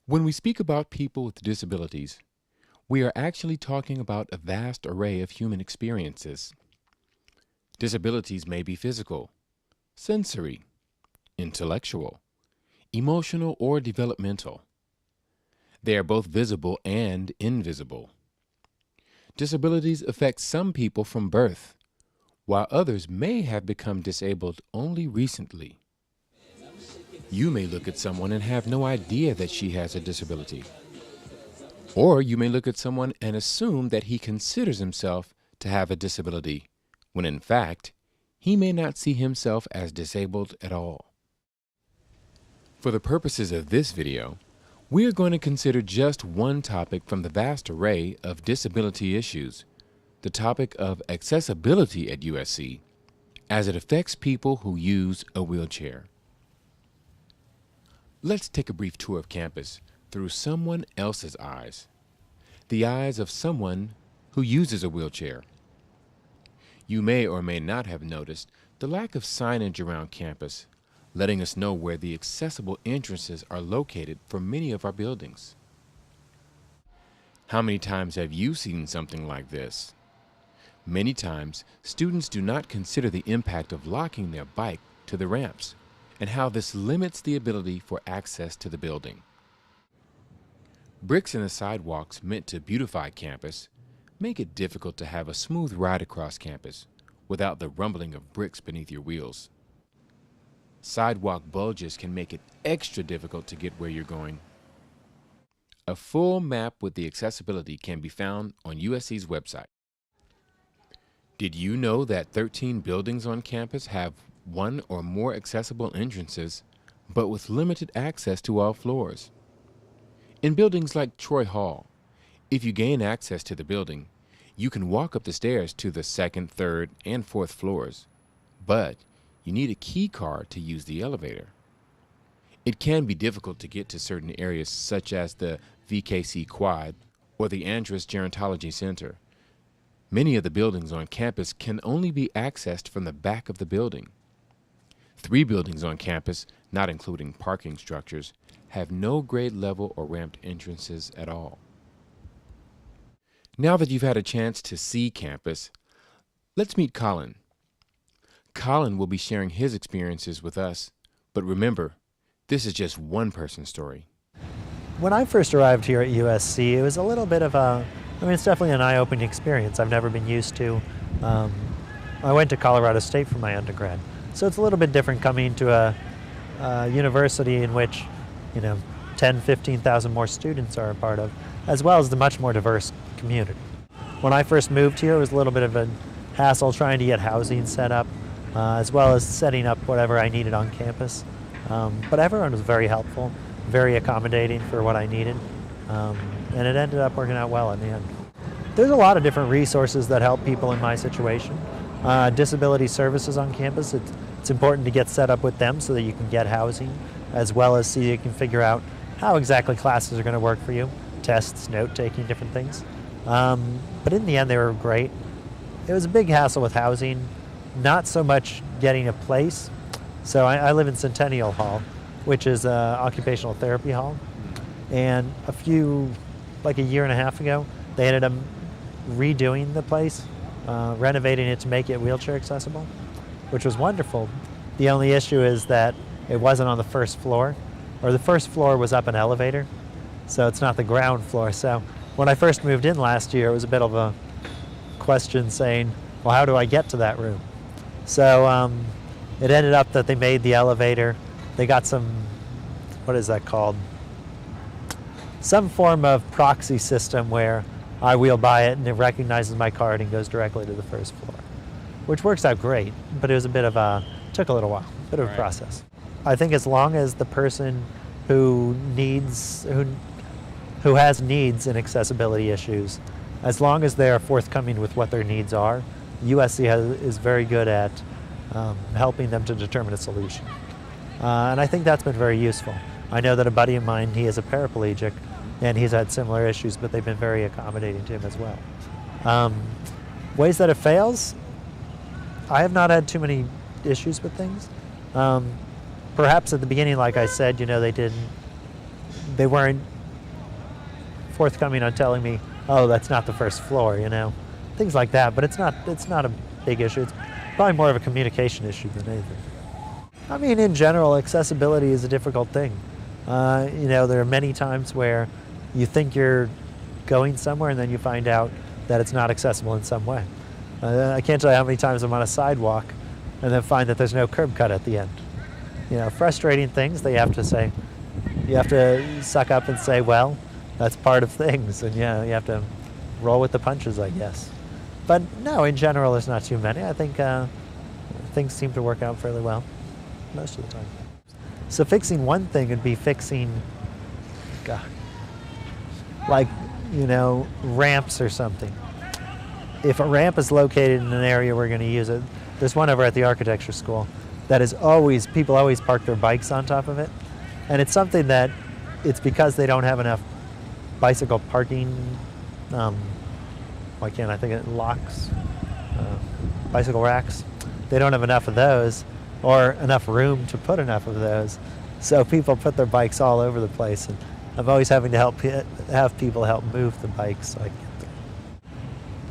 When we speak about people with disabilities, we are actually talking about a vast array of human experiences. Disabilities may be physical, sensory, intellectual, emotional, or developmental. They are both visible and invisible. Disabilities affect some people from birth, while others may have become disabled only recently. You may look at someone and have no idea that she has a disability. Or you may look at someone and assume that he considers himself to have a disability, when in fact, he may not see himself as disabled at all. For the purposes of this video, we are going to consider just one topic from the vast array of disability issues, the topic of accessibility at USC, as it affects people who use a wheelchair. Let's take a brief tour of campus through someone else's eyes, the eyes of someone who uses a wheelchair. You may or may not have noticed the lack of signage around campus, letting us know where the accessible entrances are located for many of our buildings. How many times have you seen something like this? Many times, students do not consider the impact of locking their bike to the ramps and how this limits the ability for access to the building. Bricks in the sidewalks meant to beautify campus make it difficult to have a smooth ride across campus without the rumbling of bricks beneath your wheels. Sidewalk bulges can make it extra difficult to get where you're going. A full map with the accessibility can be found on USC's website. Did you know that 13 buildings on campus have one or more accessible entrances, but with limited access to all floors? In buildings like Troy Hall, if you gain access to the building, you can walk up the stairs to the second, third, and fourth floors, but you need a key card to use the elevator. It can be difficult to get to certain areas such as the VKC Quad or the Andrus Gerontology Center. Many of the buildings on campus can only be accessed from the back of the building. 3 buildings on campus, not including parking structures, have no grade level or ramped entrances at all. Now that you've had a chance to see campus, let's meet Colin. Colin will be sharing his experiences with us, but remember, this is just one person's story. When I first arrived here at USC, it was a little bit of it's definitely an eye-opening experience I've never been used to. I went to Colorado State for my undergrad, so it's a little bit different coming to a university in which, 10, 15,000 more students are a part of, as well as the much more diverse community. When I first moved here, it was a little bit of a hassle trying to get housing set up, as well as setting up whatever I needed on campus. But everyone was very helpful, very accommodating for what I needed, and it ended up working out well in the end. There's a lot of different resources that help people in my situation. Disability services on campus, it's important to get set up with them so that you can get housing, as well as so you can figure out how exactly classes are going to work for you, tests, note-taking, different things. But in the end, they were great. It was a big hassle with housing, not so much getting a place. So I live in Centennial Hall, which is an occupational therapy hall. And a year and a half ago, they ended up redoing the place, renovating it to make it wheelchair accessible, which was wonderful. The only issue is that it wasn't on the first floor, or the first floor was up an elevator, so it's not the ground floor. So when I first moved in last year, it was a bit of a question saying, well, how do I get to that room? So it ended up that they made the elevator, they got some, what is that called? Some form of proxy system where I wheel by it and it recognizes my card and goes directly to the first floor, which works out great, but it was took a little while, bit of a process. I think as long as the person who has needs and accessibility issues, as long as they are forthcoming with what their needs are, USC is very good at helping them to determine a solution. And I think that's been very useful. I know that a buddy of mine, he is a paraplegic, and he's had similar issues, but they've been very accommodating to him as well. Ways that it fails, I have not had too many issues with things. Perhaps at the beginning, like I said, they weren't forthcoming on telling me, oh, that's not the first floor, things like that. But it's not a big issue. It's probably more of a communication issue than anything. I mean, in general, accessibility is a difficult thing. There are many times where you think you're going somewhere and then you find out that it's not accessible in some way. I can't tell you how many times I'm on a sidewalk and then find that there's no curb cut at the end. Frustrating things that you have to suck up and say, well, that's part of things, and you have to roll with the punches, I guess. But no, in general, there's not too many. I think things seem to work out fairly well most of the time. So fixing one thing would be fixing, ramps or something. If a ramp is located in an area we're going to use it, there's one over at the architecture school that is people always park their bikes on top of it. And it's something that it's because they don't have enough bicycle parking, why can't I think of it, locks, bicycle racks. They don't have enough of those or enough room to put enough of those. So people put their bikes all over the place. And I'm always having to have people help move the bikes so I can get there.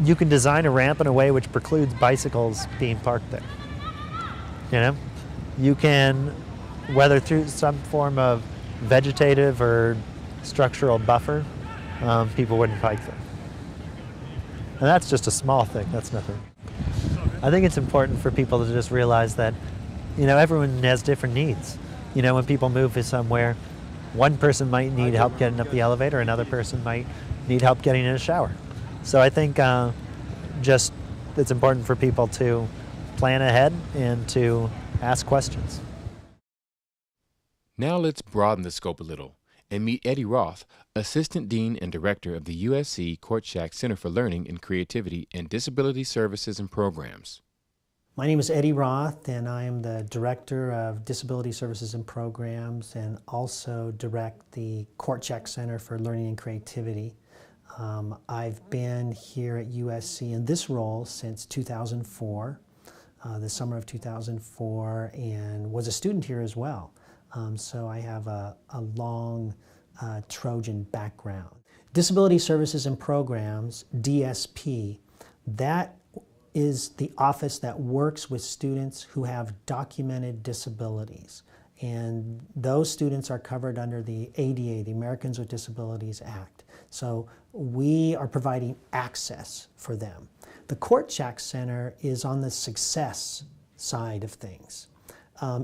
You can design a ramp in a way which precludes bicycles being parked there. You can, whether through some form of vegetative or structural buffer, people wouldn't bike there. And that's just a small thing, that's nothing. I think it's important for people to just realize that, everyone has different needs. When people move to somewhere, one person might need help getting up the elevator, another person might need help getting in a shower. So I think it's important for people to plan ahead and to ask questions. Now let's broaden the scope a little and meet Eddie Roth, Assistant Dean and Director of the USC Kortschak Center for Learning and Creativity and Disability Services and Programs. My name is Eddie Roth, and I am the Director of Disability Services and Programs and also direct the Kortschak Center for Learning and Creativity. I've been here at USC in this role since 2004, the summer of 2004, and was a student here as well. So I have a long Trojan background. Disability Services and Programs, DSP, that is the office that works with students who have documented disabilities. And those students are covered under the ADA, the Americans with Disabilities Act. So we are providing access for them. The Kortschak Center is on the success side of things.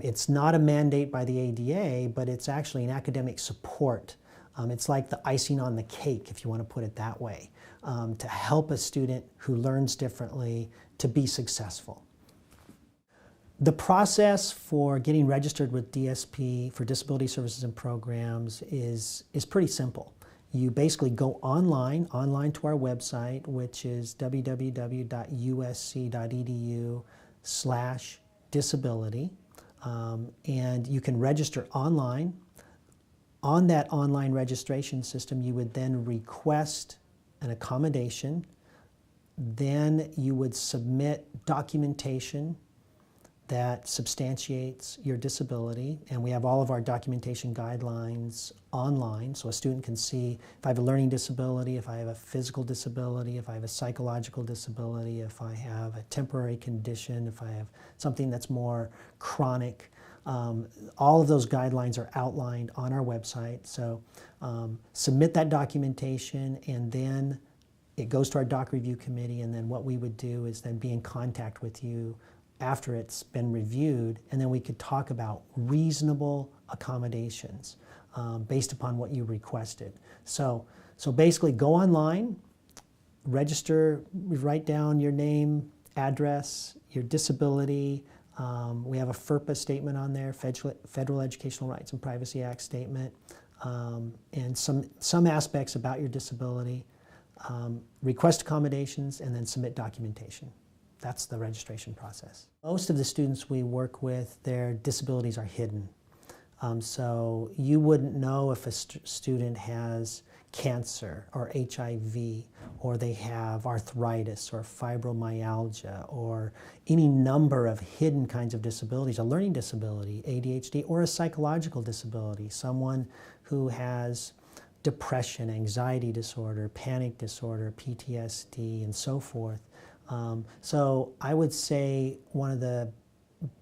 It's not a mandate by the ADA, but it's actually an academic support. It's like the icing on the cake, if you want to put it that way, to help a student who learns differently to be successful. The process for getting registered with DSP for Disability Services and Programs is pretty simple. You basically go online to our website, which is www.usc.edu/disability, and you can register online. On that online registration system, you would then request an accommodation. Then you would submit documentation that substantiates your disability, and we have all of our documentation guidelines online, so a student can see if I have a learning disability, if I have a physical disability, if I have a psychological disability, if I have a temporary condition, if I have something that's more chronic. All of those guidelines are outlined on our website, so submit that documentation, and then it goes to our doc review committee, and then what we would do is then be in contact with you after it's been reviewed, and then we could talk about reasonable accommodations based upon what you requested. So basically go online, register, write down your name, address, your disability. We have a FERPA statement on there, Federal Educational Rights and Privacy Act statement, and some aspects about your disability. Request accommodations, and then submit documentation. That's the registration process. Most of the students we work with, their disabilities are hidden. So you wouldn't know if a student has cancer or HIV, or they have arthritis or fibromyalgia, or any number of hidden kinds of disabilities, a learning disability, ADHD, or a psychological disability, someone who has depression, anxiety disorder, panic disorder, PTSD, and so forth. So I would say one of the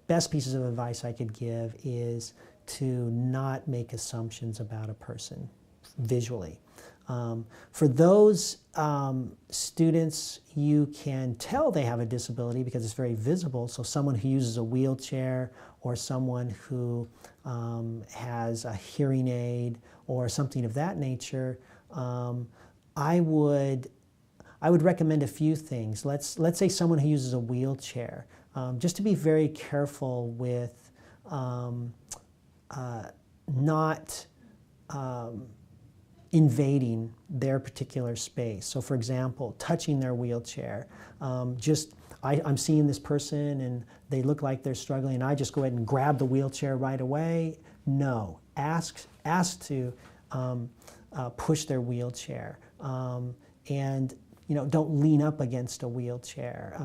best pieces of advice I could give is to not make assumptions about a person visually. For those students, you can tell they have a disability because it's very visible. So someone who uses a wheelchair, or someone who has a hearing aid or something of that nature, I would recommend a few things. Let's say someone who uses a wheelchair, just to be very careful with not invading their particular space. So for example, touching their wheelchair. I'm seeing this person and they look like they're struggling, and I just go ahead and grab the wheelchair right away. No, ask to push their wheelchair. And don't lean up against a wheelchair.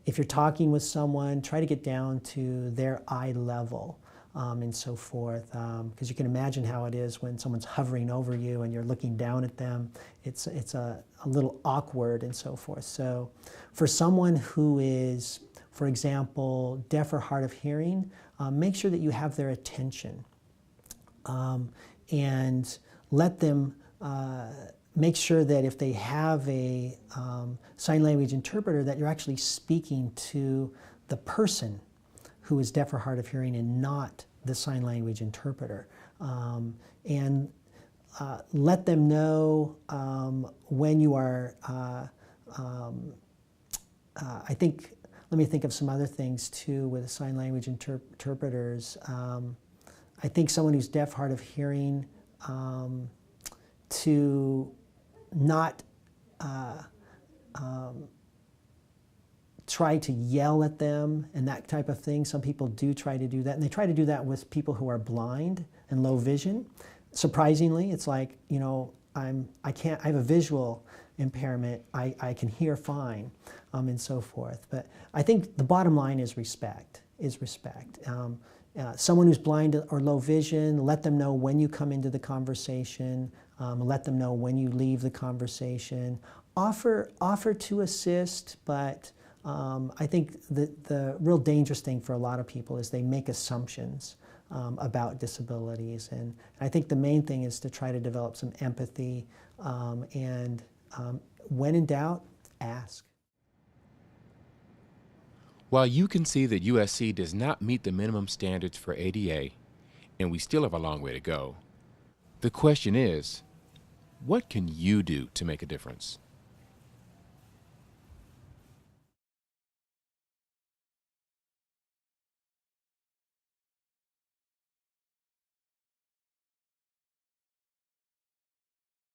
If you're talking with someone, try to get down to their eye level. And so forth, because you can imagine how it is when someone's hovering over you and you're looking down at them. It's a little awkward and so forth. So for someone who is, for example, deaf or hard of hearing, make sure that you have their attention, and let them make sure that if they have a sign language interpreter, that you're actually speaking to the person who is deaf or hard of hearing and not the sign language interpreter. And let them know when you are, let me think of some other things too with sign language interpreters. I think someone who's deaf, hard of hearing, to not try to yell at them and that type of thing. Some people do try to do that, and they try to do that with people who are blind and low vision. Surprisingly, it's like, I have a visual impairment, I can hear fine, and so forth. But I think the bottom line is respect, someone who's blind or low vision, let them know when you come into the conversation, let them know when you leave the conversation. Offer to assist, but I think the real dangerous thing for a lot of people is they make assumptions about disabilities. And I think the main thing is to try to develop some empathy, and when in doubt, ask. While you can see that USC does not meet the minimum standards for ADA, and we still have a long way to go, the question is, what can you do to make a difference?